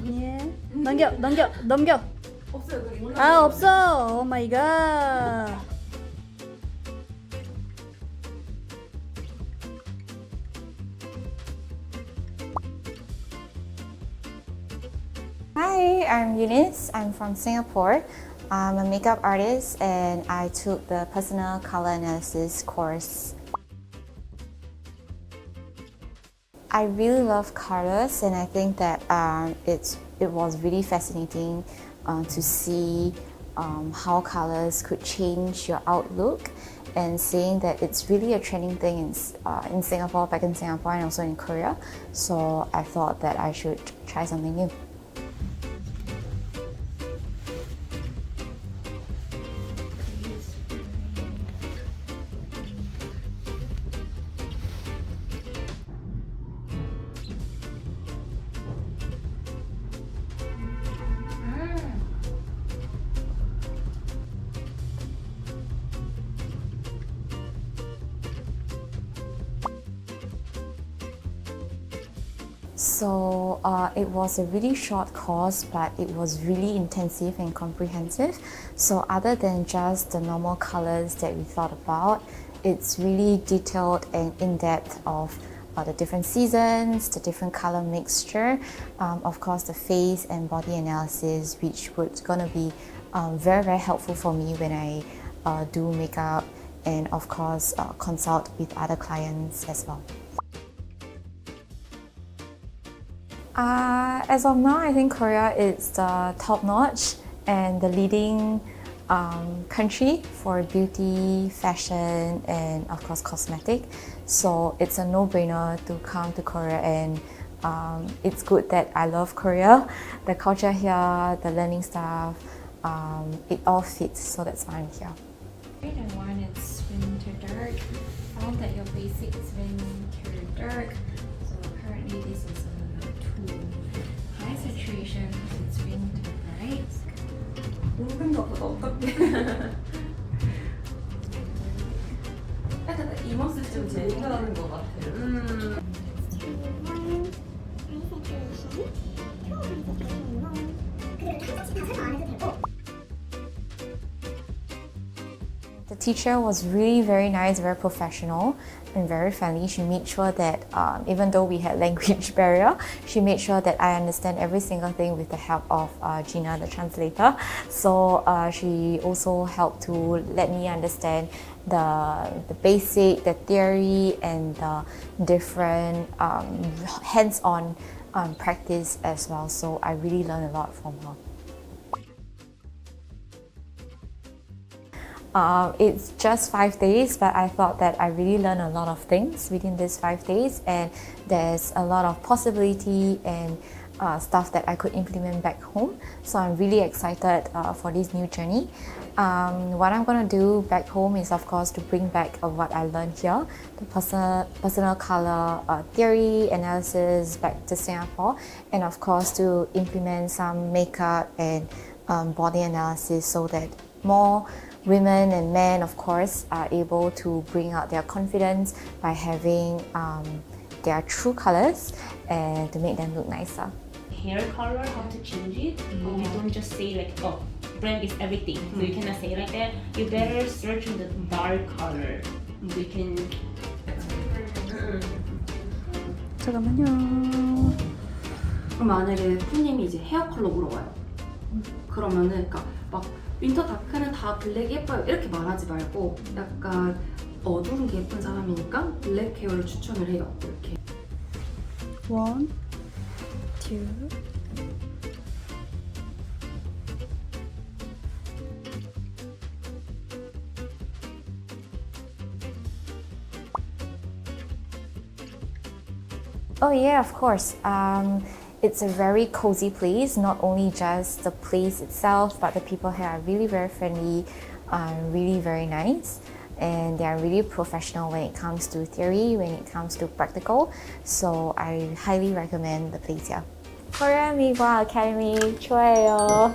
예. 넘겨. 없어요. 그 아, 없어. 오 마이 갓. Hi, I'm Eunice. I'm from Singapore. I'm a makeup artist and I took the personal color analysis course. I really love colors and I think that it was really fascinating to see how colors could change your outlook and seeing that it's really a trending thing in Singapore, back in Singapore and also in Korea. So I thought that I should try something new. So it was a really short course, but it was really intensive and comprehensive. So other than just the normal colors that we thought about, it's really detailed and in-depth of the different seasons, the different color mixture, of course the face and body analysis, which was gonna be very, very helpful for me when I do makeup and of course consult with other clients as well. As of now, I think Korea is the top-notch and the leading country for beauty, fashion, and of course cosmetic. So it's a no-brainer to come to Korea, and it's good that I love Korea. The culture here, the learning stuff, it all fits, so that's why I'm here. And one is winter dark. Found that your basic is winter dark. So currently this is a 2 high saturation. It's winter bright. 은근 덕보다 어떡해. 약간 이머스좀 제일 나는 것 같아요. The teacher was really very nice, very professional and very friendly. She made sure that even though we had language barrier, she made sure that I understand every single thing with the help of Gina, the translator. So she also helped to let me understand the basic, the theory and the different hands-on practice as well. So I really learned a lot from her. It's just 5 days, but I thought that I really learned a lot of things within these 5 days, and there's a lot of possibility and stuff that I could implement back home. So I'm really excited for this new journey. What I'm going to do back home is of course to bring back what I learned here, the personal color theory analysis back to Singapore, and of course to implement some makeup and body analysis so that more women and men, of course, are able to bring out their confidence by having their true colors and to make them look nicer. Hair color, how to change it. You don't just say like, oh, brand is everything. So you cannot say like that. You better search on the dark color. You can. 잠깐만요. 그럼 만약에 푸님이 이제 헤어 컬러 물어봐요. 그러면은 그러니까 막 윈터 다크는 다 블랙이 예뻐요 이렇게 말하지 말고 약간 어두운 게 예쁜 사람이니까 블랙 헤어를 추천을 해요. 이렇게. 1, 2. Oh yeah, of course. It's a very cozy place, not only just the place itself, but the people here are really very friendly, really very nice, and they are really professional when it comes to theory, when it comes to practical. So I highly recommend the place here. Korea Mikwang Academy 좋아해요.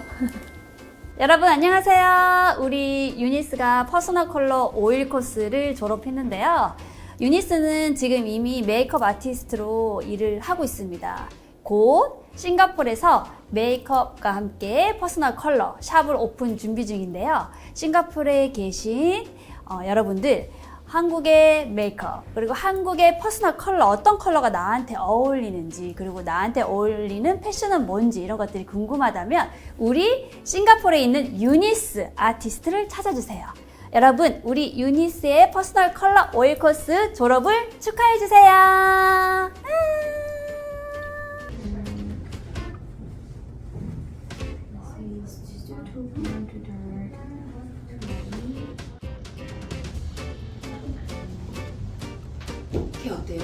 여러분 안녕하세요. 우리 유니스가 퍼스널 컬러 오일 코스를 졸업했는데요. 유니스는 지금 이미 메이크업 아티스트로 일을 하고 있습니다. 곧 싱가포르에서 메이크업과 함께 퍼스널 컬러 샵을 오픈 준비 중인데요. 싱가포르에 계신 여러분들 한국의 메이크업 그리고 한국의 퍼스널 컬러 어떤 컬러가 나한테 어울리는지 그리고 나한테 어울리는 패션은 뭔지 이런 것들이 궁금하다면 우리 싱가포르에 있는 유니스 아티스트를 찾아주세요. 여러분 우리 유니스의 퍼스널 컬러 오일 코스 졸업을 축하해주세요. 걔 어때요?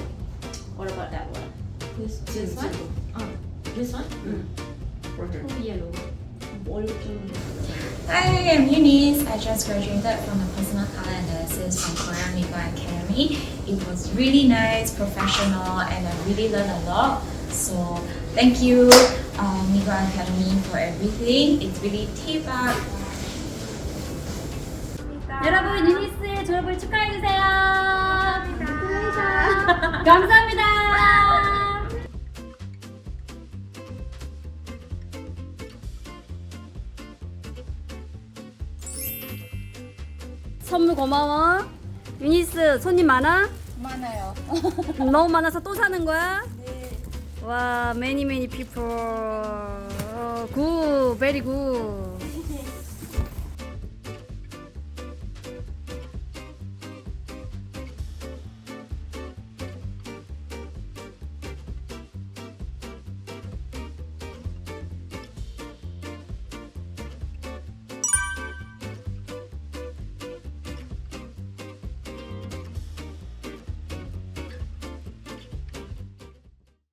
What about that one? this one? This one? For her. Too yellow. Hi, I'm Eunice. I just graduated from the personal color analysis from Korea Mikwang Academy. It was really nice, professional, and I really learned a lot. So thank you, Mikwang Academy, for everything. It's really 대박. 여러분 유니스의 졸업을 축하해주세요. 감사합니다. 선물 고마워. 유니스 손님 많아? 많아요. 너무 많아서 또 사는 거야? 네. 와, many people. 굿, very good.